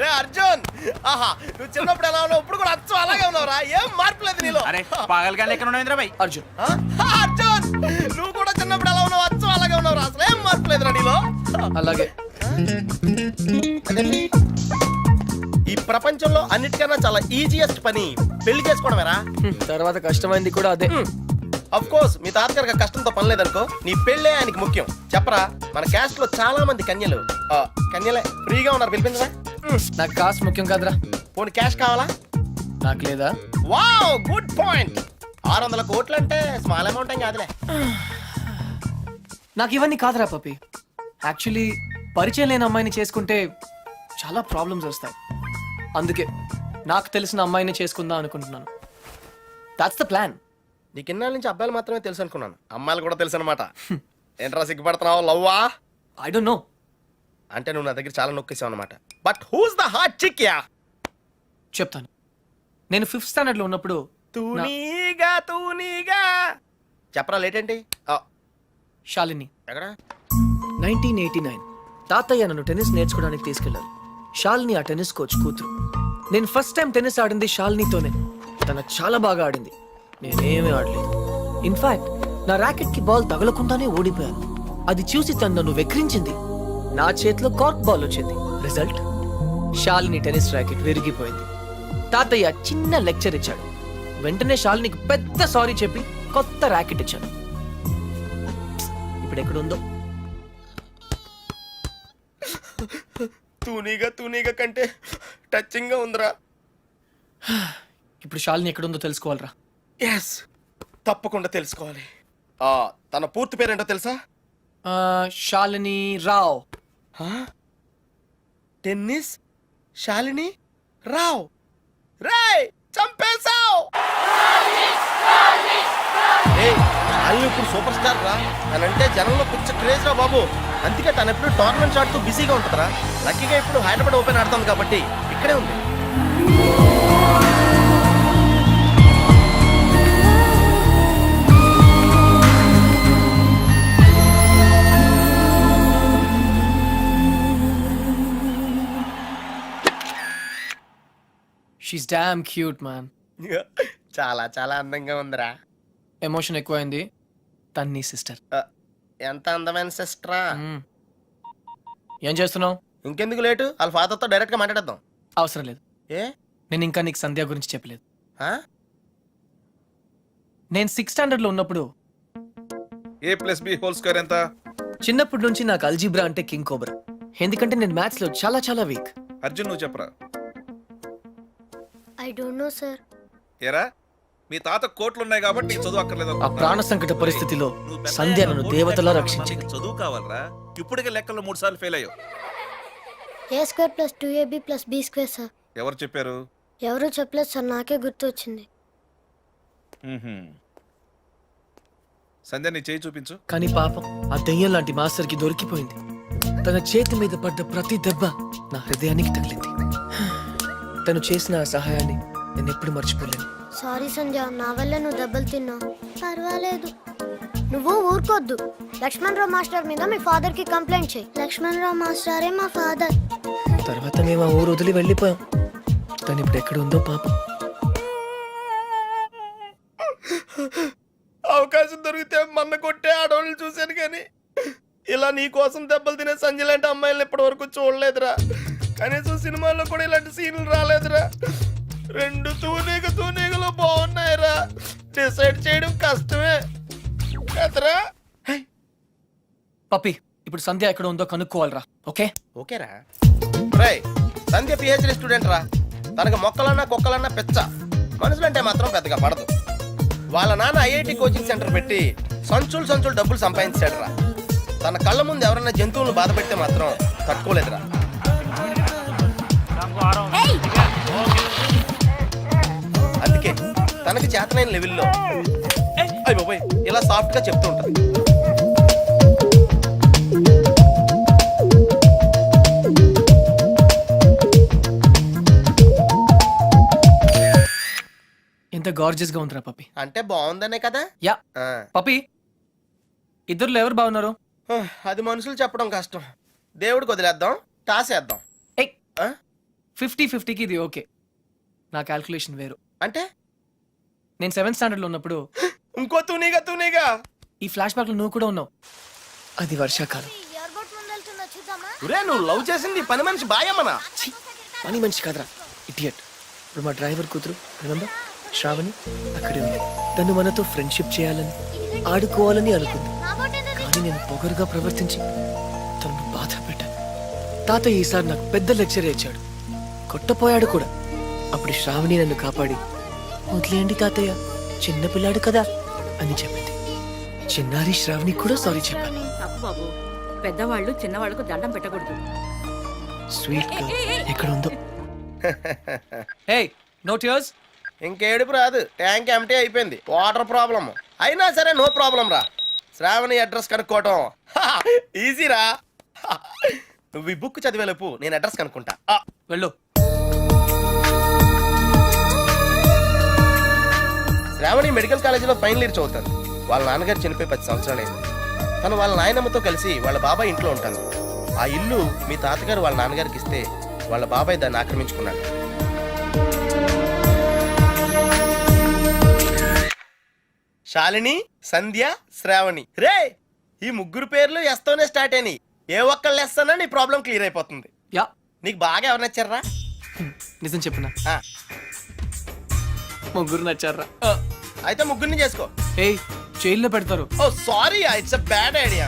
రే అర్జున్, ఆహా నువ్వు చిన్నప్పుడు ఎలా ఉన్నావు ఇప్పుడు కూడా అచ్చం అలాగే ఉన్నావురా, ఏం మార్పు లేదు నీలో. అరే పాగల్ గాని ఎక్కడ ఉన్నావు ఇంద్రబాయ్? అర్జున్, అర్జున్ నువ్వు కూడా చిన్నప్పుడు ఎలా ఉన్నావు అచ్చం అలాగే ఉన్నావురా, అసలు ఏం మార్పు లేదురా నీలో. అలాగే. ఈ ప్రపంచంలో అన్నిటికన్నా చాలా ఈజియెస్ట్ పని పెళ్లి చేసుకోవడమేరా. తర్వాత కష్టమైంది కూడా అదే. అఫ్ కోర్స్ మీ తాతగారికి కష్టంతో పని లేదనుకో, నీ పెళ్ళే ఆయనకి ముఖ్యం. చెప్పరా, మన క్యాస్ట్ లో చాలా మంది కన్యలు కన్యలే ఫ్రీగా ఉన్నారు, పిలిపించరా. నాకు కాస్ట్ ముఖ్యం కాదురా. పోనీ క్యాష్ కావాలా? నాకు లేదా? Wow good point. 600 కోట్లు అంటే స్మాల్ అమౌంట్ ఏం కాదులే. నాకు ఇవన్నీ కాదురా పప్పి. యాక్చువల్లీ పరిచయం లేని అమ్మాయిని చేసుకుంటే చాలా ప్రాబ్లమ్స్ వస్తాయి. అందుకే నాకు తెలిసిన అమ్మాయిని చేసుకుందాం అనుకుంటున్నాను. That's the plan. నీకు ఇన్నాళ్ళ నుంచి అబ్బాయిలు మాత్రమే తెలుసు అనుకున్నాను, అమ్మాయిలు కూడా తెలుసు అనమాట. ఏంట్రా సిగ్గుపడుతున్నావు? లవ్వా? I don't know. అంటే నువ్వు నా దగ్గర చాలా నొక్కేసావు అనమాట. But who's the hot chick yeah? చెప్తాను. నేను 5th స్టాండర్డ్ లో ఉన్నప్పుడు తూనీగా చెప్పరా, లేట్ ఏంటి? శాలిని. ఎక్కడ? 1989 తాతయ్య నన్ను టెన్నిస్ నేర్చుకోవడానికి తీసుకెళ్లారు. శాలిని ఆ టెన్నిస్ కోచ్ కూతురు. నేను ఫస్ట్ టైం టెన్నిస్ ఆడింది శాలినితోనే. తన చాలా బాగా ఆడింది, నేనేమీ ఆడలేదు. ఇన్ఫాక్ట్ నా ర్యాకెట్ కి బాల్ తగలకుండానే ఓడిపోయాను. అది చూసి తను నన్ను వెక్రించింది. నా చేతిలో కార్క్ బాల్ వచ్చింది. రిజల్ట్, శాలిని టెన్నిస్ ర్యాకెట్ విరిగిపోయింది. తాతయ్య చిన్న లెక్చర్ ఇచ్చాడు. వెంటనే శాలినికి పెద్ద సారీ చెప్పి కొత్త ర్యాకెట్ ఇచ్చాను. ఇప్పుడు ఎక్కడుందో. తూనీగా కంటే టచింగ్ గా ఉందిరా. ఇప్పుడు శాలిని ఎక్కడుందో తెలుసుకోవాలరా. ఎస్, తప్పకుండా తెలుసుకోవాలి. తన పూర్తి పేరేంటో తెలుసా? శాలిని రావ్. టెన్నిస్ శాలిని రావ్. రేయ్ చంపేశావ్. శాలిని ఇప్పుడు సూపర్ స్టార్ రా. తనంటే జనంలో పిచ్చ క్రేజ్ రా బాబు. అందుకే తను ఎప్పుడు టోర్నమెంట్స్ ఆడుతూ బిజీగా ఉంటుందిరా. లక్కీగా ఇప్పుడు హైదరాబాద్ ఓపెన్ ఆడుతుంది కాబట్టి ఇక్కడే ఉంది. She's damn cute man. చాలా చాలా అందంగా ఉందిరా. ఎమోషన్ ఎక్కువైంది. తన్ని సిస్టర్. ఎంత అందమైన సిస్టరా. ఏం చేస్తున్నావు? ఇంకెందుకు లేటు, వాళ్ళ ఫాదర్తో డైరెక్ట్ గా మాట్లాడేద్దాం. అవసరం లేదు. ఏ? నేను ఇంకా నీకు సంధ్య గురించి చెప్పలేదు. ఆ? నేను 6th స్టాండర్డ్ లో ఉన్నప్పుడు a+b² ఎంత? చిన్నప్పటి నుంచి నాకు అల్జీబ్రా అంటే కింగ్ కోబ్రా. ఎందుకంటే నేను మ్యాథ్స్ లో చాలా చాలా వీక్. అర్జున్ నువ్వు చెప్పరా. I don't no sir. ఏరా మీ తాత కోట్లు ఉన్నాయి కాబట్టి నీకు చదువు అక్కర్లేదు ఆ అనుకుంటున్నావా? ప్రాణ సంకట పరిస్థితిలో నువ్వు పెద్ద సంధ్య అయ్యాక నన్ను కోట్లు దేవతలా లెక్కలు రక్షించింది. నీకు చదువు కావాలరా. ఇప్పటికే లెక్కల్లో 3 సార్లు ఫెయిల్ అయ్యావు. a² + 2ab + b² sir. ఎవరు చెప్పారు? ఎవరూ చెప్పలేదు సార్, నాకే గుర్తు వచ్చింది. సంధ్య నీ చేయి చూపించు. కానీ పాపం ఆ దెయ్యం లాంటి మాస్టర్ కి దొరికిపోయింది. తన చేతి మీద పడ్డ ప్రతి దెబ్బ నా హృదయానికి తగిలింది. తను చేసిన ఆ సహాయాన్ని నేను ఎప్పుడు మర్చిపోలేను. సారీ సంధ్య, నా వల్ల నువ్వు దెబ్బలు తిన్నావు. పర్వాలేదు, నువ్వు ఊరుకోద్దు. లక్ష్మణరావు మాస్టర్ మీద మీ ఫాదర్ కి కంప్లైంట్ చేయి. లక్ష్మణరావు మాస్టరే మా ఫాదర్. తర్వాత మేము ఆ ఊరు వదిలి వెళ్ళిపోయాం. తను ఇప్పుడు ఎక్కడ ఉందో పాపం. అవకాశం దొరికితే మన్న కొట్టే ఆడవాళ్ళు చూశాను, కానీ ఇలా నీ కోసం దెబ్బలు తినే సంజయ్ లాంటి అమ్మాయిలను ఇప్పటి వరకు చూడలేదురా. కనీసం సినిమాల్లో కూడా ఇలాంటి సీన్లు రాలేదురా. 2 తూనీగలో బాగున్నాయిరా. డిసైడ్ చేయడం కష్టమే కదరా. పప్పి, ఇప్పుడు సంధ్య ఎక్కడ ఉందో కనుక్కోవాలరా. ఓకే ఓకేరా. రేయ్, సంధ్య పిహెచ్డి స్టూడెంట్ రా. తనకు మొక్కలన్నా కుక్కలన్నా పెచ్చ. మనుషులంటే మాత్రం పెద్దగా పడదు. వాళ్ళ నాన్న ఐఐటి కోచింగ్ సెంటర్ పెట్టి సంచులు డబ్బులు సంపాదించాడు రా. తన కళ్ళ ముందు ఎవరైనా జంతువులను బాధ పెడితే మాత్రం తట్టుకోలేదురా. అందుకే తనకి చేతనైన లెవెల్లో ఇలా సాఫ్ట్ గా చెప్తూ ఉంటుంది. ఎంత గార్జియస్ గా ఉందిరా పప్పి. అంటే బాగుందనే కదా. యా ఆ. పప్పి, ఇద్దరులో ఎవరు బాగున్నారు? అది మనుషులు చెప్పడం కష్టం. దేవుడికి వదిలేద్దాం, టాస్ వేద్దాం. ఏయ్ ఆ? 50-50కి ఇది ఓకే. నా క్యాల్కులేషన్ వేరు. అంటే నేను 7th స్టాండర్డ్లో ఉన్నప్పుడు ఇంకో తూనీగా ఈ ఫ్లాష్ బ్యాక్లో నువ్వు కూడా ఉన్నావు. అది వర్షాకాలం. ఎయిర్పోర్ట్ ముందు వెళ్తుందో చూద్దామా? ఒరే నువ్వు లవ్ చేసింది పని మనిషి బాయమ్మనా? ఛీ, పని మనిషి కాదురా, ఇడియట్. ఇప్పుడు మా డ్రైవర్ కూతురు రిమెంబర్ శ్రావణి అక్కడే ఉంది. తను మనతో ఫ్రెండ్షిప్ చేయాలని ఆడుకోవాలని అనుకుంది. నా బోట్ ఏదది? కానీ నేను పొగరుగా ప్రవర్తించి తనను బాధ పెట్టాను. తాతయ్య ఈసారి నాకు పెద్ద లెక్చర్ ఇచ్చాడు, కొట్టపోయాడు కూడా. అప్పుడు శ్రావణి నన్ను కాపాడి వదిలేయండి తాతయ్య, చిన్నపిల్లాడు కదా అని చెప్పింది. చిన్నారి శ్రావణి కూడా సారీ చెప్పాను. తప్పు బాబు, పెద్దవాళ్ళు చిన్నవాళ్ళకు దండం పెట్టకూడదు. స్వీట్ గర్ల్ ఎక్కడ ఉందో. Hey no tears. ఇంకేడుపు రాదు, ట్యాంక్ ఎంటీ అయిపోయింది. వాటర్ ప్రాబ్లమ్ అయినా సరే నో ప్రాబ్లం రా. శ్రావణి అడ్రస్ కనుక్కోవటం ఈజీ రా. నువ్వు ఈ బుక్ చదివేలోపు నేను అడ్రస్ కనుక్కుంటా. వెళ్ళు. శ్రావణి మెడికల్ కాలేజీలో ఫైనల్ ఇయర్ చదువుతాను. వాళ్ళ నాన్నగారు చనిపోయి 10 సంవత్సరాలైంది. తను వాళ్ళ నాయనమ్మతో కలిసి వాళ్ళ బాబాయ్ ఇంట్లో ఉంటాను. ఆ ఇల్లు మీ తాతగారు వాళ్ళ నాన్నగారికి ఇస్తే వాళ్ళ బాబాయ్ దాన్ని ఆక్రమించుకున్నాడు. శాలిని, సంధ్య, శ్రావణి. రే ఈ ముగ్గురు పేర్లు ఎస్తోనే స్టార్ట్ అయినాయి. ఏ ఒక్కళ్ళు ఎస్తానో నీ ప్రాబ్లం క్లియర్ అయిపోతుంది. యా నీకు బాగా ఎవరు నచ్చారా? నిజం చెప్పునా, ఆ, ముగ్గురు నచ్చారా? అయితే ముగ్గురిని చేసుకో. ఏయ్ జైల్లో పెడతారు. Oh sorry, it's a bad idea.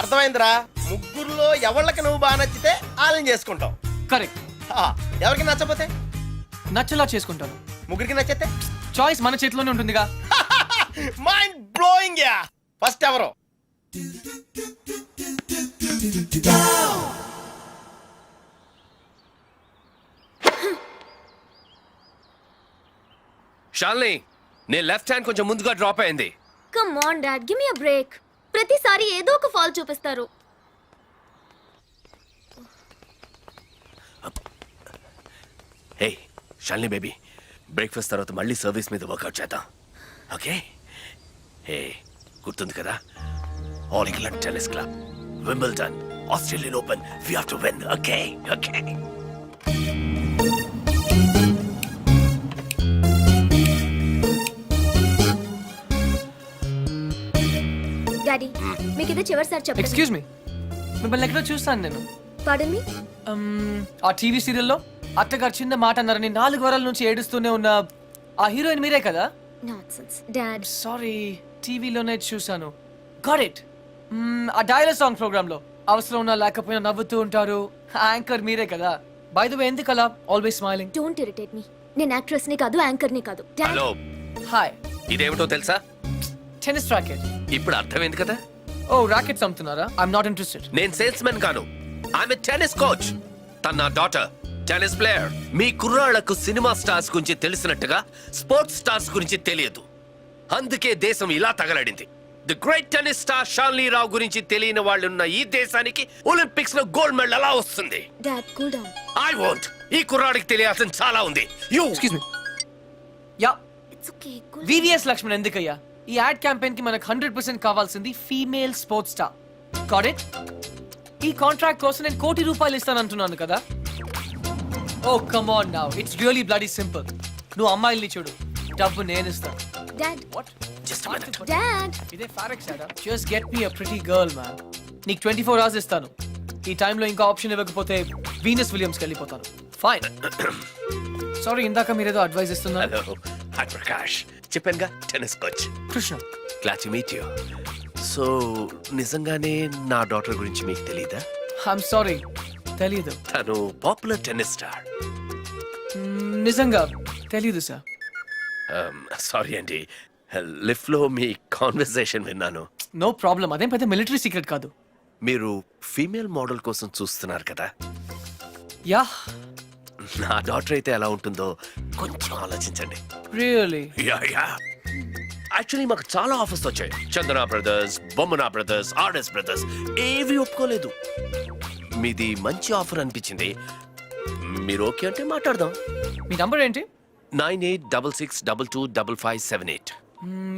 అర్థమైందిరా? ముగ్గురులో ఎవళ్ళకి నువ్వు బాగా నచ్చితే వాళ్ళని చేసుకుంటావు. కరెక్ట్. ఎవరికి నచ్చపోతే నచ్చలా చేసుకుంటాను. ముగ్గురికి నచ్చితే చాయిస్ మన చేతిలోనే ఉంటుందిగా. Mind blowing yeah. ఫస్ట్ ఎవరు? షాల్ని, నీ లెఫ్ట్ హ్యాండ్ కొంచెం ముందుగా డ్రాప్ అయింది. Come on dad, give me a break. ప్రతిసారి ఏదో ఒక ఫాల్ చూపిస్తారు. హే షాల్ని బేబీ, బ్రేక్ఫాస్ట్ తర్వాత మళ్ళీ సర్వీస్ మీద వర్కౌట్ చేద్దాం, ఓకే? హే గుర్తుంది కదా, All England Tennis Club, Wimbledon, Australian Open, we have to win, okay? Okay. Daddy, మీకు ఇది చివరిసారి చెప్పండి. ఎక్స్క్యూజ్ మీ, మిమ్మల్ని ఎక్కడో చూస్తాను నేను. పాడన్ మీ. ఆ టీవీ సీరియల్లో అత్తగారు చిన్న మాట అన్నారని 4 వారాల నుంచి ఏడుస్తూనే ఉన్న ఆ హీరోయిన్ మీరే కదా? Nonsense dad. సారీ, టీవీలోనే చూసాను. Got it. ఆ డైలాగ్ సాంగ్ ప్రోగ్రామ్ లో అవసరం ఉన్నా లేకపోయినా నవ్వుతూ ఉంటారు. యాంకర్ మీరే కదా? బై ద వే, ఎందుకు అలా always smiling? Don't irritate me. నేను యాక్ట్రెస్ ని కాదు, యాంకర్ ని కాదు. డాడ్. Hello, hi. ఇదేమిటో తెలుసా? Tennis racket. ఇప్పుడు అర్థమైంది కదా. ఓ రాకెట్స్ అమ్ముతున్నారా? I'm not interested. నేను సేల్స్ మెన్ కాను, ఆమె టెన్నిస్ కోచ్. తన నా డాటర్ టెన్నిస్ ప్లేయర్. మీ కుర్రాళ్లకు సినిమా స్టార్స్ గురించి తెలిసినట్టుగా స్పోర్ట్స్ స్టార్స్ గురించి తెలియదు. అందుకే దేశం ఇలా తగలడింది. ది గ్రేట్ టెన్నిస్ స్టార్ షాల్ని రావు గురించి తెలియని వాళ్ళున్న ఈ దేశానికి ఒలింపిక్స్ లో గోల్డ్ మెడల్ ఎలా వస్తుంది? Dad cool down. I want. ఈ కుర్రాడికి తెలియాల్సిన చాలా ఉంది. You excuse me. Yeah, it's okay. Cool. VVS Laxman ఎందుకయ్యా? ఈ యాడ్ క్యాంపెయిన్ కి మనకు 100% కావాల్సింది female sports star. Got it? ఈ కాంట్రాక్ట్ కోసం నేను ₹1 కోటి ఇస్తానంటున్నాను కదా. Oh come on now, it's really bloody simple. నువ్వు అమ్మాయిల్ని చూడు, డబ్బు నేను ఇస్తాను. Dad. What? Just minute. Dad. ఇదే ఫారెక్స్ యాడా? Just get me a pretty girl man. నీకు 24 hours ఇస్తాను. ఈ టైంలో ఇంకా ఆప్షన్ ఇవ్వకపోతే వీనస్ విలియమ్స్కి వెళ్ళిపోతాను. ఫైన్. సారీ, ఇందాక మీరేదో అడ్వైస్ ఇస్తున్నారు. Hello, hi Prakash. చెప్పానుగా, tennis coach. Krishna. Glad to meet you. So నిజంగానే నా డాటర్ గురించి మీకు తెలీదా? ఐఎమ్ సారీ, తెలీదు. తను పాపులర్ టెన్నిస్ స్టార్. నిజంగా తెలీదు సార్. సారీ అండి, లిఫ్ట్ లో మీ కాన్వర్సేషన్ విన్నాను. నో ప్రాబ్లం, అదేం పెద్ద మిలిటరీ సీక్రెట్ కాదు. మీరు ఫీమేల్ మోడల్ కోసం చూస్తున్నారు కదా. యా. నా డాటర్ అయితే ఎలా ఉంటుందో కొంచెం ఆలోచించండి. రియల్లీ? Yeah yeah. యాక్చువల్లీ మాకు చాలా ఆఫర్స్ వచ్చాయి. చందన బ్రదర్స్, బొమ్మనా బ్రదర్స్, ఆర్ఎస్ బ్రదర్స్ ఏవి ఒప్పుకోలేదు. మీది మంచి ఆఫర్ అనిపించింది. మీరు ఓకే అంటే మాట్లాడదాం. మీ నంబర్ ఏంటి? 9866225578.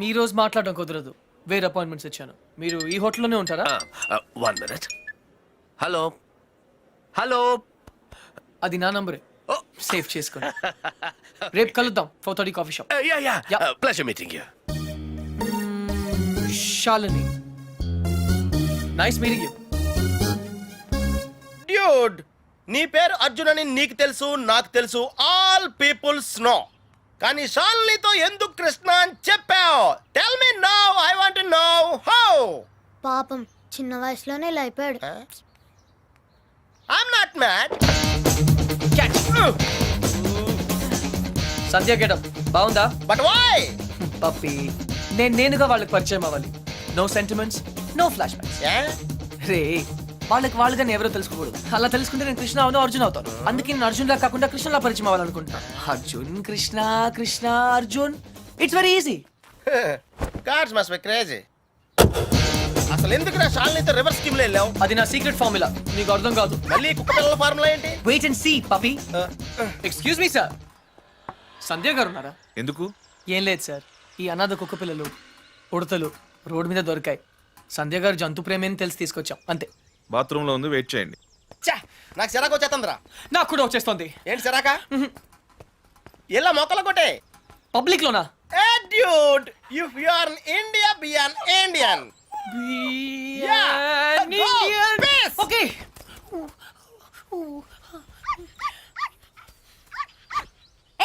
ఈ రోజు మాట్లాడడం కుదరదు, వేరే అపాయింట్మెంట్స్ ఇచ్చాను. మీరు ఈ హోటల్లోనే ఉంటారా? 1 minute. Hello, hello. అది నా నంబరే. సేవ్ చేసుకోండి. రేపు కలుద్దాం 4:30 coffee shop. Yeah yeah Yeah. Pleasure meeting you. Shalini, nice meeting you. Dude నీ పేరు అర్జున్ అని నీకు తెలుసు, నాకు తెలుసు, ఆల్ పీపుల్స్ నో. కానీ షాలినితో ఎందుకు కృష్ణ అని చెప్పావు? Tell me now, I want to know how. పాపం చిన్న వయసులోనే ఇలా అయిపోయాడు. I'm not mad. Sandhya getup బాగుందా? But why? పప్పి, నేనుగా వాళ్ళకి పరిచయం అవ్వాలి. No sentiments, no flashbacks. రే, వాళ్ళుగా ఎవరో తెలుసుకోకూడదు. అలా తెలుసుకుంటే నేను కృష్ణ అవును, అర్జున్ అవుతాను. అందుకే నేను అర్జున్ లా కాకుండా కృష్ణలా పరిచయం అవ్వాలనుకుంటున్నా. Arjun Krishna, Krishna Arjun, it's very easy. Cards must be crazy. అసలు ఎందుకు నా షాలినితో రివర్స్ స్కీమ్ లో వెళ్ళావు? అది నా సీక్రెట్ ఫార్ములా, నీకు అర్థం కాదు. మళ్ళీ కుక్క పిల్లల ఫార్ములా ఏంటి? Wait and see puppy. Excuse me sir, Sandhya గారు ఉన్నారా? ఎందుకు? ఏం లేదు సార్, ఈ అనాథ కుక్క పిల్లలు ఉడతలు రోడ్డు మీద దొరికాయి. సంధ్య గారు జంతు ప్రేమని తెలిసి తీసుకొచ్చాం అంతే. బాత్రూమ్ లో ఉంది, వెయిట్ చేయండి. ఛా, నాకు సిరాకు వచ్చేస్తుందిరా. నాకు కూడా వచ్చేస్తుంది. ఏంటి సిరాక? ఇలా మొక్కలు కొట్టే. పబ్లిక్ లోనా? Hey dude, if you are in India, be an Indian. Yeah, go, peace. Okay.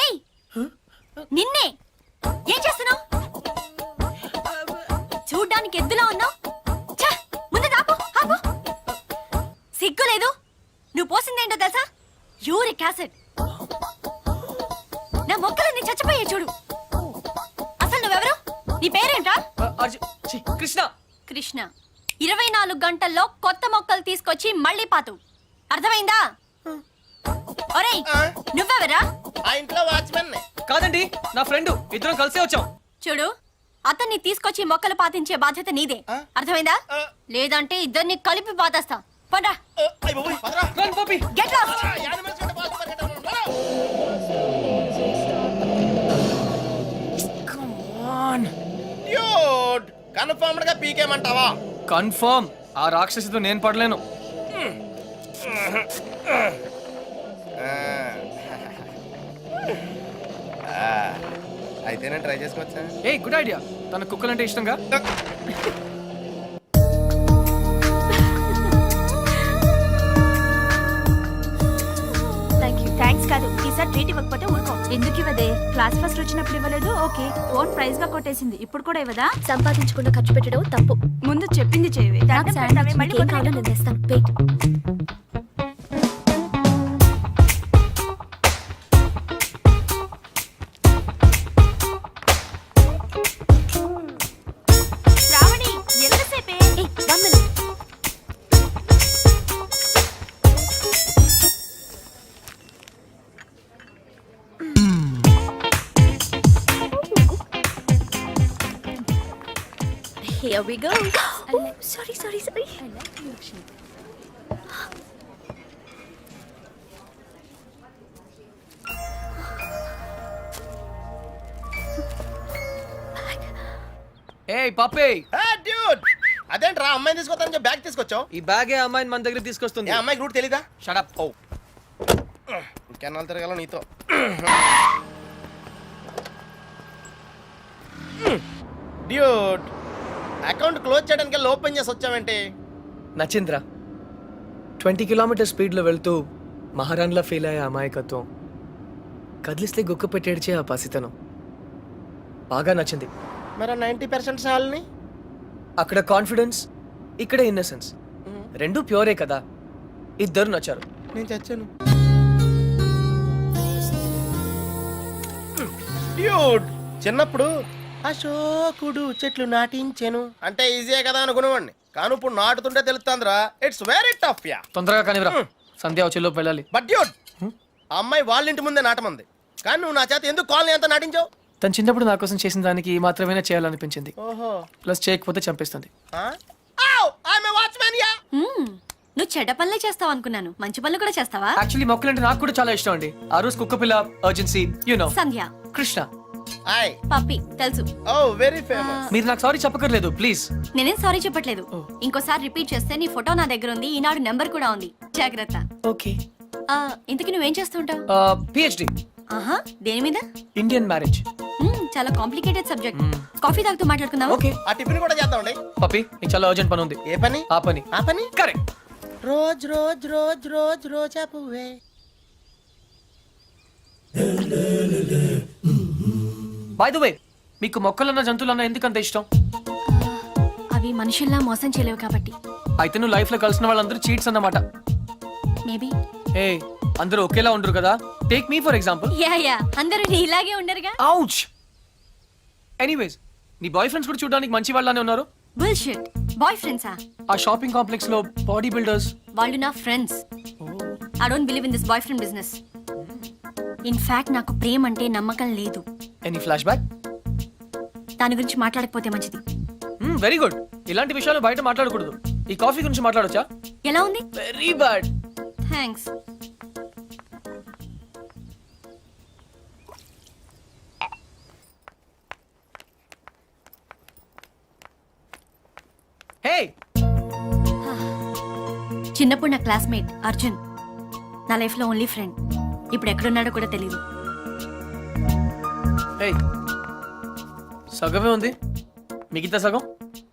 ఏయ్ నిన్నే ఏం చేస్తున్నావు? చూడ్డానికి ఎద్దులా ఉన్నావు. ముందు ఆపు ఆపు. సిగ్గు లేదు. నువ్వు పోసిందేంటో తెలుసా? Uric acid. నా మొక్కలన్నీ చచ్చిపోయే చూడు. అసలు నువ్వెవరు? నీ పేరేంటా? కృష్ణ. కృష్ణ. 24 గంటల్లో కొత్త మొక్కలు తీసుకొచ్చి మళ్ళీ పాతు. అర్థమైందా? ఒరేయ్ నువ్వెవరా? ఆ ఇంట్లో వాచ్మెన్. కాదండి, నా ఫ్రెండ్. ఇద్దరం కలిసే వచ్చాం. చూడు, అతన్ని తీసుకొచ్చి మొక్కలు పాతించే బాధ్యత నీదే. అర్థమైందా? లేదంటే ఇద్దరిని కలిపి పాతేస్తా. పండ్రా. Run, puppy. Get lost. Come on. Dude, confirmed గా పీకేమంటావా? కన్ఫర్మ్. ఆ రాక్షసితో నేను పడలేను. అయితే నేను ట్రై చేసుకోవచ్చా? A good idea. తన కుక్కలంటే ఇష్టంగా. థ్యాంక్స్ కాదు, ఈసారి ట్రీట్ ఇవ్వకపోతే ఊరుకో. ఎందుకు ఇవ్వదే? క్లాస్ ఫస్ట్ వచ్చినప్పుడు ఇవ్వలేదు. ఓకే, ఓన్ ప్రైజ్ గా కొట్టేసింది. ఇప్పుడు కూడా ఇవ్వదా? సంపాదించకుండా ఖర్చు పెట్టడం తప్పు. ముందు చెప్పింది చేయవే. ఏం కావాలో నేను తెస్తాను. Wait. Shravani ఎంతసేపే? 1 minute. Here we go. Sorry. ఏయ్ పప్పి, డ్యూడ్, అదేంట్రా అమ్మాయిని తీసుకొస్తానని బ్యాగ్ తీసుకొచ్చావు? ఈ బ్యాగే అమ్మాయిని మన దగ్గర తీసుకొస్తుంది. ఏ అమ్మాయికి రూట్ తెలీదా? Shut up. ఓ, ఇంకెన్నాళ్ళు తిరగాల నీతో. డ్యూడ్, అకౌంట్ క్లోజ్ చేయడానికి ఓపెన్ చేసి వచ్చావేంటి? నచింద్రా, 20 కిలోమీటర్ స్పీడ్లో వెళ్తూ మహారాణ్లా ఫీల్ అయ్యే అమాయకత్వం, కదిలిస్తే గుక్క పెట్టేడ్చే ఆ పసితనం బాగా నచ్చింది. మరి 90% సాల్ని? అక్కడ కాన్ఫిడెన్స్, ఇక్కడ ఇన్నసెన్స్, రెండు ప్యూరే కదా. ఇద్దరు నచ్చారు. నేను చచ్చాను. డ్యూడ్, చిన్నప్పుడు అశోకుడు చెట్లు నాటించెను అంటే ఈజీయే కదా అనుకునేవాడిని. కానీ ఇప్పుడు నాటుతుంటే తెలుస్తుందిరా, ఇట్స్ వెరీ టఫ్ యా. తొందరగా కానివ్వరా, సంధ్య వచ్చేలోపు వెళ్ళాలి. బట్ డ్యూడ్, ఆ అమ్మాయి వాళ్ళ ఇంటి ముందే నాటమంది, కానీ నువ్వు నా చేత ఎందుకు కాలనీ అంతా నాటించావు? తను చిన్నప్పుడు నా కోసం చేసిన దానికి మాత్రమే చేయాలనిపించింది. ఓహో, ప్లస్ చేయకపోతే చంపేస్తుంది. నువ్వు చెడ్డ పనులే చేస్తావు అనుకున్నాను. మంచి పనులు కూడా చేస్తావా? యాక్చువల్లీ మొక్కలంటే నాకు కూడా చాలా ఇష్టం అండి. ఆ రోజు కుక్క పిల్ల, urgency, you know, Sandhya. Krishna. Hi puppy తెలుసు. Oh very famous. మీరు నాకు సారీ చెప్పకర్లేదు ప్లీజ్. నేనేం సారీ చెప్పట్లేదు. ఇంకోసారి రిపీట్ చేస్తే నీ ఫోటో నా దగ్గర ఉంది, ఈనాడు నెంబర్ కూడా ఉంది. జాగ్రత్త. ఓకే. ఇంతకీ నువ్వేం చేస్తుంటావు? పిహెచ్డి ఆహా, దేని మీద? Indian marriage. చాలా కాంప్లికేటెడ్ సబ్జెక్ట్. కాఫీ తాగుతూ మాట్లాడుకుందాం. ఓకే ఆ టిఫిన్ కూడా చేద్దామండి. పప్పి నీకు చాలా అర్జెంట్ పని ఉంది. ఏ పని? ఆ పని. ఆ పని correct. Rose rose rose rose రోజా పువ్వే. బై ద వే, మీకు మొక్కలన్న జంతువులన్న ఎందుకంత ఇష్టం? అవి మనుషుల్లా మోసం చేయలేవు కాబట్టి. అయితే నువ్వు లైఫ్ లో కలిసిన వాళ్ళందరూ చీట్స్ అన్నమాట. మేబీ. ఏ అందరూ ఒకేలా ఉండరు కదా. Take me for example. Yeah అందరూ నీలాగే ఉండరుగా. ఔచ్. ఎనీవేస్, నీ బాయ్ ఫ్రెండ్స్ కూడా చూడడానికి మంచి వాళ్ళనే ఉన్నారు. బుల్షిట్. బాయ్ ఫ్రెండ్సా? ఆ షాపింగ్ కాంప్లెక్స్ లో బాడీ బిల్డర్స్. వాళ్ళు నా friends. I don't believe in this boy friend business. In fact నాకు ప్రేమ అంటే నమ్మకం లేదు. Any flash back? దాని గురించి మాట్లాడకపోతే మంచిది. Very good. ఇలాంటి విషయాలు బయట మాట్లాడకూడదు. ఈ కాఫీ గురించి మాట్లాడొచ్చా? ఎలా ఉంది? Very bad. థ్యాంక్స్. హే, చిన్నప్పుడు నా క్లాస్మేట్ అర్జున్. నా లైఫ్ లో ఓన్లీ ఫ్రెండ్. ఇప్పుడు ఎక్కడున్నాడో కూడా తెలియదు. హే, సగమే ఉంది, మిగతా సగం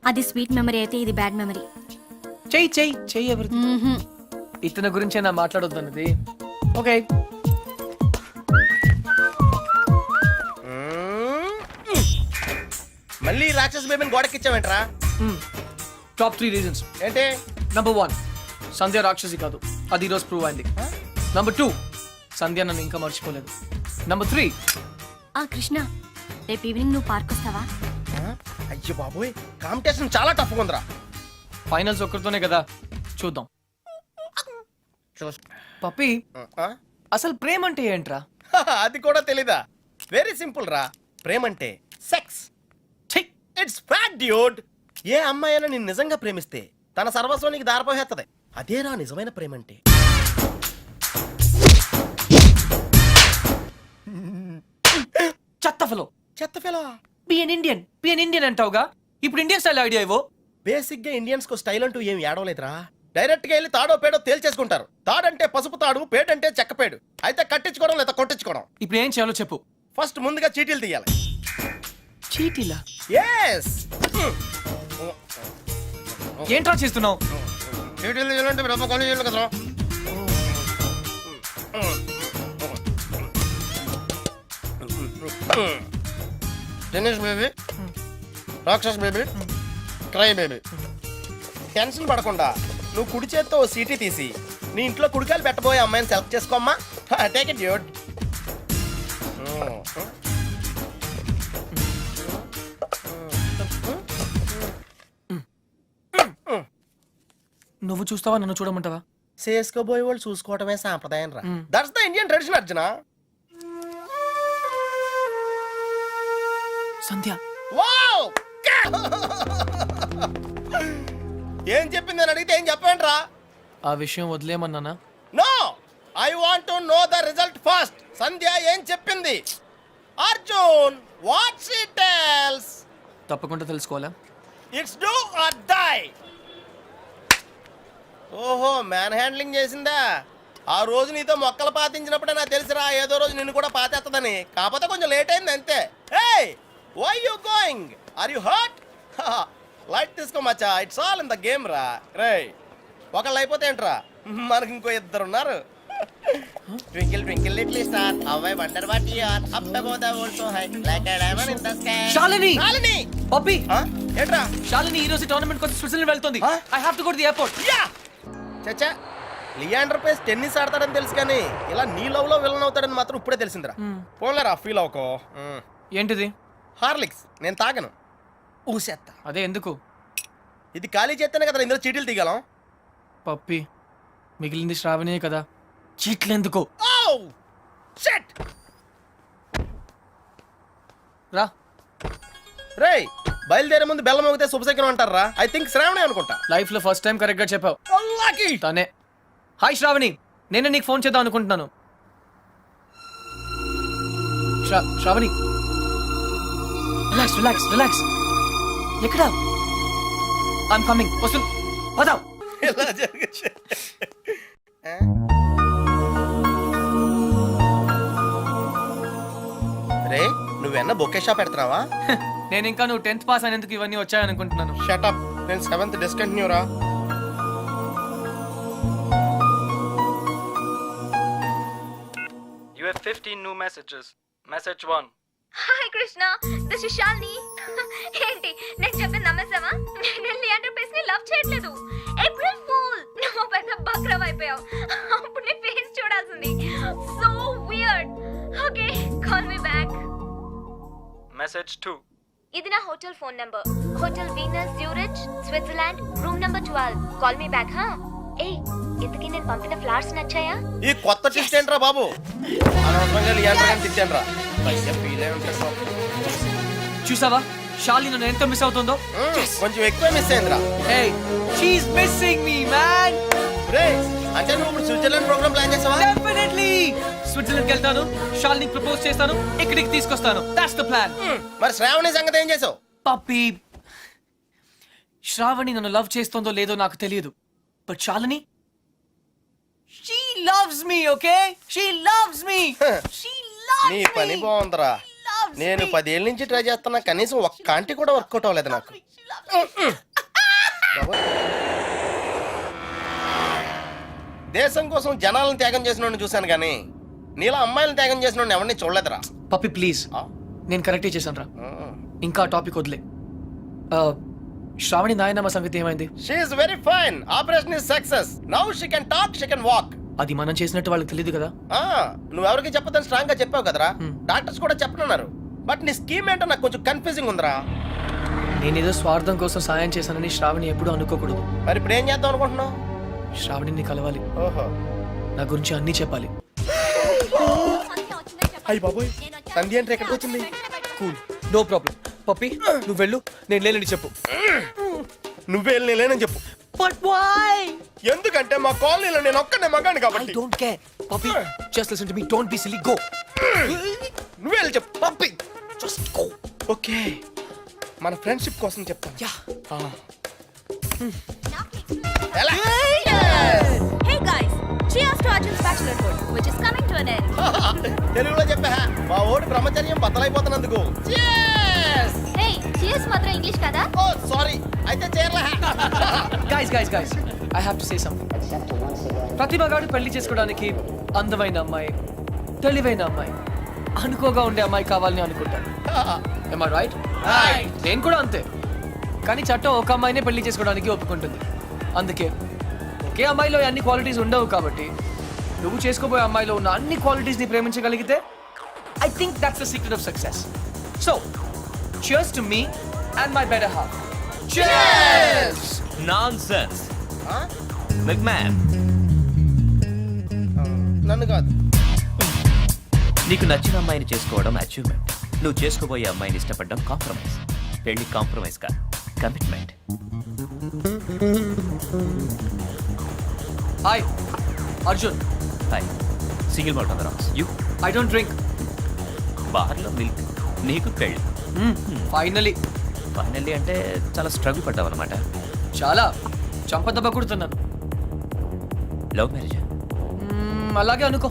అది స్వీట్ మెమరీ అయితే ఇది బ్యాడ్ మెమరీ. చెయ్యి చెయ్యి చెయ్యి ఎవరిది. ఇతని గురించే నా మాట్లాడొద్దు అన్నది. ఓకే. మళ్ళీ రాక్షస్ బేబీని గోడకిచ్చావేంట్రా? టాప్ 3 రీజన్స్ ఏంటి? నంబర్ 1, సంధ్య రాక్షసి కాదు, అది ఈరోజు ప్రూవ్ అయింది. నంబర్ 2, సంధ్య నన్ను ఇంకా మర్చిపోలేదు. నంబర్ 3, కృష్ణ, రేపు ఈవినింగ్ నువ్వు పార్క్ వస్తావా? అయ్యో బాబోయ్, కాంపిటీషన్ చాలా టఫ్గా ఉందిరా. ఫైనల్స్ ఒక్కరితోనే కదా, చూద్దాం. పప్పి, అసలు ప్రేమ అంటే ఏంట్రా? అది కూడా తెలీదా? వెరీ సింపుల్ రా. ప్రేమ అంటే సెక్స్. It's fact dude. ఏ అమ్మాయి అయినా నిన్ను నిజంగా ప్రేమిస్తే తన సర్వస్వానికి దారిపోహేత్తది. అదేరా నిజమైన ప్రేమ అంటే. చెత్త ఫెలో. చెత్త ఫెలో. బి ఎన్ ఇండియన్ అంటావుగా, ఇప్పుడు ఇండియన్ స్టైల్ ఐడియా ఇవ్వు. బేసిక్ గా ఇండియన్స్ కు స్టైల్ అంటూ ఏం ఏడవలేదురా. డైరెక్ట్ గా వెళ్ళి తాడో పేడో తేల్చేసుకుంటారు. తాడంటే పసుపు తాడు, పేడంటే చెక్కపేడు. అయితే కట్టించుకోవడం లేదా కొట్టించుకోవడం. ఇప్పుడు ఏం చేయాలో చెప్పు. ఫస్ట్ ముందుగా చీటీలు తీయాలి. చీటీలా? ఎస్. ఏంట్రా చేస్తున్నావు? చీటీలు తీయాలంటే బ్రహ్మ కాలేజీలు కదా. టెన్నిస్ బేబీ, రాక్షస్ బేబీ, క్రై బేబీ. టెన్షన్ పడకుండా నువ్వు కుడి చేత్తో ఓ సీటీ తీసి నీ ఇంట్లో కుడికాయలు పెట్టబోయే అమ్మాయిని సెలెక్ట్ చేసుకోమ్మా. Take it dude. నువ్వు చూస్తావా, నన్ను చూడమంటావా? చేసుకోబోయే వాళ్ళు చూసుకోవటమే సాంప్రదాయం రా. That's the Indian tradition Arjuna. Sandhya. Wow! ఏం చెప్పింది అని అడిగితే ఏం చెప్పండి రా. ఆ విషయం వదిలేమన్నానా? No, I want to know the result first. Sandhya ఏం చెప్పింది? Arjun, what she tells? తప్పకుండా తెలుసుకోవాలా? It's do or die. ఓహో, మ్యాన్ హ్యాండ్లింగ్ చేసిందా? ఆ రోజు నీతో మొక్కలు పాతించినప్పుడే నాకు తెలిసిరా ఏదో రోజు నిన్ను కూడా పాతేస్తుందని. కాకపోతే కొంచెం లేట్ అయింది అంతే. ఏయ్, why you going? Are you hurt? Light తీసుకో మచ్చా, it's all in the game రా. రేయ్, ఒకళ్ళు అయిపోతే ఏంట్రా, మనకి ఇంకో ఇద్దరు ఉన్నారు. Twinkle twinkle little star, how I wonder what you are, up above the world so high like a diamond in the sky. Shalini! Shalini! Puppy! ఏంట్రా? శాలిని ఈ రోజు టోర్నమెంట్ కోసం స్విట్జర్లాండ్ వెళ్తుంది. I have to go to the airport. Yeah! చచ్చా, Leander Paes tennis ఆడతాడని తెలుసు కానీ ఇలా నీ లవ్ లో విలన్ అవుతాడని మాత్రం ఇప్పుడే తెలిసిందిరా. పోన్లేరా, ఫీల్ అవుకో. ఏంటిది? హార్లిక్స్ నేను తాగను, ఊసేత్తా. అదే ఎందుకు? ఇది ఖాళీ చేస్తేనే కదా ఇందులో చీటీలు తీగలం. పప్పి, మిగిలింది శ్రావణే కదా, చీట్లు ఎందుకు? షిట్! రా. రేయ్, బయలుదేరే ముందు బెల్లం మోగితే శుభశకరం అంటారా? ఐ థింక్ శ్రావణి అనుకుంటా. లైఫ్ లో ఫస్ట్ టైం కరెక్ట్ గా చెప్పావు. తనే. హాయ్ శ్రావణి, నేను నీకు ఫోన్ చేద్దాం అనుకుంటున్నాను. Shravani, relax relax relax. ఎక్కడ? I'm coming. వస్తు పదాం. ఇలా జరిగే రే నువ్వెన్న బొకే షాప్ పెడుతున్నావా? నేను ఇంకా నువ్వు 10th పాస్ అయినందుకు ఇవన్నీ వచ్చాయనుకుంటున్నాను. షటప్, నేను 7th డిస్కంటిన్యూ రా. You have 15 new messages. Message 1. Hi Krishna, this is Shalini. ఏంటి నేను చెప్పిన నమ్మేసావా? నేను లియాండర్ పేస్ ని లవ్ చేయట్లేదు. ఏప్రిల్ ఫూల్, నువ్వు పెద్ద బక్రవ్ అయిపోయావు. అప్పుడు నీ ఫేస్ చూడాల్సింది. So weird. Okay, call me back. Message 2. ఇది నా hotel phone number. Hotel Venus Zurich, Switzerland, room number 12. Call me back. హా ఏ ఇంతకీ నేను పంపిన ఫ్లవర్స్ నచ్చాయా? ఈ కొత్త ట్విస్ట్ ఏంట్రా బాబు? అనవసరంగా లియాండర్ గారిని తిట్టానురా. పైగా ఫీల్ అయి ఉంటాడు బాబు. చూసావా శాలిని నన్ను ఎంత మిస్ అవుతుందో? కొంచెం ఎక్కువ మిస్ అయిందిరా. Hey, she's missing me, man. రే అంటే నువ్వు ఇప్పుడు స్విట్జర్లాండ్ ప్రోగ్రామ్ ప్లాన్ చేసావా? Definitely. స్విట్జర్లాండ్కి వెళ్తాను, శాలినికి ప్రపోజ్ చేస్తాను, ఇక్కడికి తీసుకొస్తాను. That's the plan. మరి శ్రావణి సంగతి ఏం చేసావు? పప్పి, శ్రావణి నన్ను లవ్ చేస్తుందో లేదో నాకు తెలియదు. But Shalini, she loves me, okay? She loves me. She loves నీ me. పని బాగుందిరా. loves నేను me. 10 ఏళ్ళ నుంచి ట్రై చేస్తున్నా, కనీసం ఒక్క కాంటి కూడా వర్కౌట్ అవ్వలేదు నాకు. దేశం కోసం జనాలను త్యాగం చేసిన చూశాను కానీ నీలా అమ్మాయిలను త్యాగం చేసిన ఎవరిని చూడలేదురా. పప్పి ప్లీజ్, నేను కరెక్టే చేశాను రా. ఇంకా టాపిక్ వదిలే. శ్రావణి నాయనమ్మ సంగతి ఏమైంది? She is very fine. Operation is success. Now she can talk, she can walk. అది మనం చేసినట్టు వాళ్ళకి తెలియదు కదా. నువ్వెవరికి చెప్పదని స్ట్రాంగ్ గా చెప్పావు కదరా. డాక్టర్స్ కూడా చెప్పనున్నారు. బట్ నీ స్కీమ్ ఏంటో నాకు కొంచెం కన్ఫ్యూజింగ్ ఉందిరా. నేనేదో స్వార్థం కోసం సాయం చేశానని శ్రావణి ఎప్పుడూ అనుకోకూడదు. మరి ఇప్పుడు ఏం చేద్దాం అనుకుంటున్నావు? శ్రావణిని కలవాలి, ఓహో, నా గురించి అన్నీ చెప్పాలి. అయ్యి బాబోయ్, సంధ్య అంటే ఎక్కడికి వచ్చింది? Cool, no problem. పప్పి నువ్వు వెళ్ళు, నేను లేనని చెప్పు. నువ్వే వెళ్ళి లేనని చెప్పు. But why? ఎందుకంటే మా కాలనీలో నేను ఒక్కనే మగాను ఐ కాబట్టి. Don't care. పప్పి just listen to me, don't be silly, go. నువ్వే వెళ్ళి చెప్పు. పంపి, జస్ట్ గో. ఓకే, మన ఫ్రెండ్షిప్ కోసం చెప్తాను. యా. ఎలా? Hey guys, cheers to Arjun's bachelor board, which is coming to an end. తెలుగులో చెప్పా, మా ఓడి బ్రహ్మచర్యం బద్దలైపోతున్నందుకు. Hey, cheers మాత్రం ఇంగ్లీష్ కదా? ఓ సారీ, అయితే చేరలే. Guys I have to say something. ప్రతి మగాడు పెళ్లి చేసుకోవడానికి అందమైన అమ్మాయి, తెలివైన అమ్మాయి, అనుకోగా ఉండే అమ్మాయి కావాలని అనుకుంటాను. Am I right? నేను కూడా అంతే. కానీ చట్టం ఒక అమ్మాయినే పెళ్లి చేసుకోవడానికి ఒప్పుకుంటుంది. అందుకే ఒకే అమ్మాయిలో అన్ని క్వాలిటీస్ ఉండవు కాబట్టి నువ్వు చేసుకోబోయే అమ్మాయిలో ఉన్న అన్ని క్వాలిటీస్ ని ప్రేమించగలిగితే I think that's the secret of success. So cheers to me and my better half. Cheers! Nonsense. మెక్మ్యాన్, నన్ను కాదు. నీకు నచ్చిన అమ్మాయిని చేసుకోవడం అచీవ్మెంట్. నువ్వు చేసుకోబోయే అమ్మాయిని ఇష్టపడడం కాంప్రమైజ్. పెళ్లి కాంప్రమైజ్ కాదు, commitment. Hi Arjun. Hi, single malt on the rocks. You I don't drink. బార్లో మిల్క్, నీకు పెళ్ళి. ఫైనలీ ఫైనల్లీ అంటే చాలా స్ట్రగుల్ పడ్డావు అనమాట. చాలా చంపదెబ్బ కొడుతున్నాను. Love marriage? అలాగే అనుకో.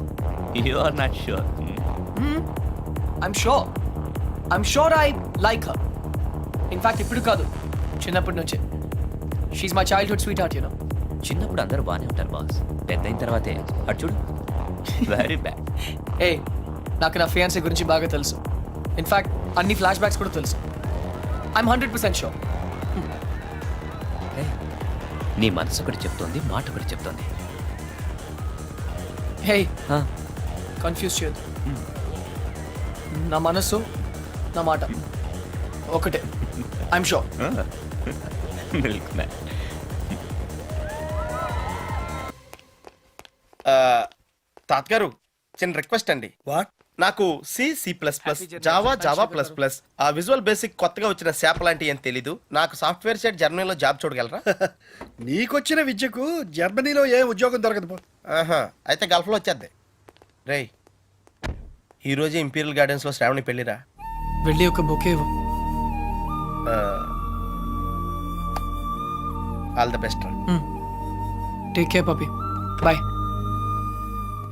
You are not sure. I'm sure I like her. In fact, ఇప్పుడు కాదు, చిన్నప్పటి నుంచే. She's my childhood sweetheart, you know. చిన్నప్పుడు అందరూ బాగానే ఉంటారు బాస్, పెద్ద అయిన తర్వాతే అటు చూడు, వెరీ బ్యాడ్. ఏ నాకు నా ఫియాన్సీ గురించి బాగా తెలుసు. ఇన్ఫాక్ట్ అన్ని ఫ్లాష్ బ్యాక్స్ కూడా తెలుసు. I'm 100% sure. నీ మనసు ఒకటి చెప్తోంది, మాట ఒకటి చెప్తోంది. హే, కన్ఫ్యూజ్ చేయదు. నా మనసు, నా మాట ఒకటే. I'm sure. Milk man. తాతగారు, చిన్న రిక్వెస్ట్ అండి. వాట్? నాకు C++, జావా++, ఆ విజువల్ బేసిక్ కొత్తగా వచ్చిన శాప్ లాంటి ఏం తెలీదు. నాకు సాఫ్ట్వేర్ సైడ్ జర్మనీలో జాబ్ చూడగలరా? నీకొచ్చిన విద్యకు జర్మనీలో ఏ ఉద్యోగం దొరకదు పో. ఆహా, అయితే గల్ఫ్లో వచ్చేద్ది. రేయ్, ఈరోజే ఇంపీరియల్ గార్డెన్స్లో శ్రావణి పెళ్ళిరా. వెళ్ళి ఒక బొకే ఇవ్వు. ఆల్ ద బెస్ట్ రా. Take care పపి bye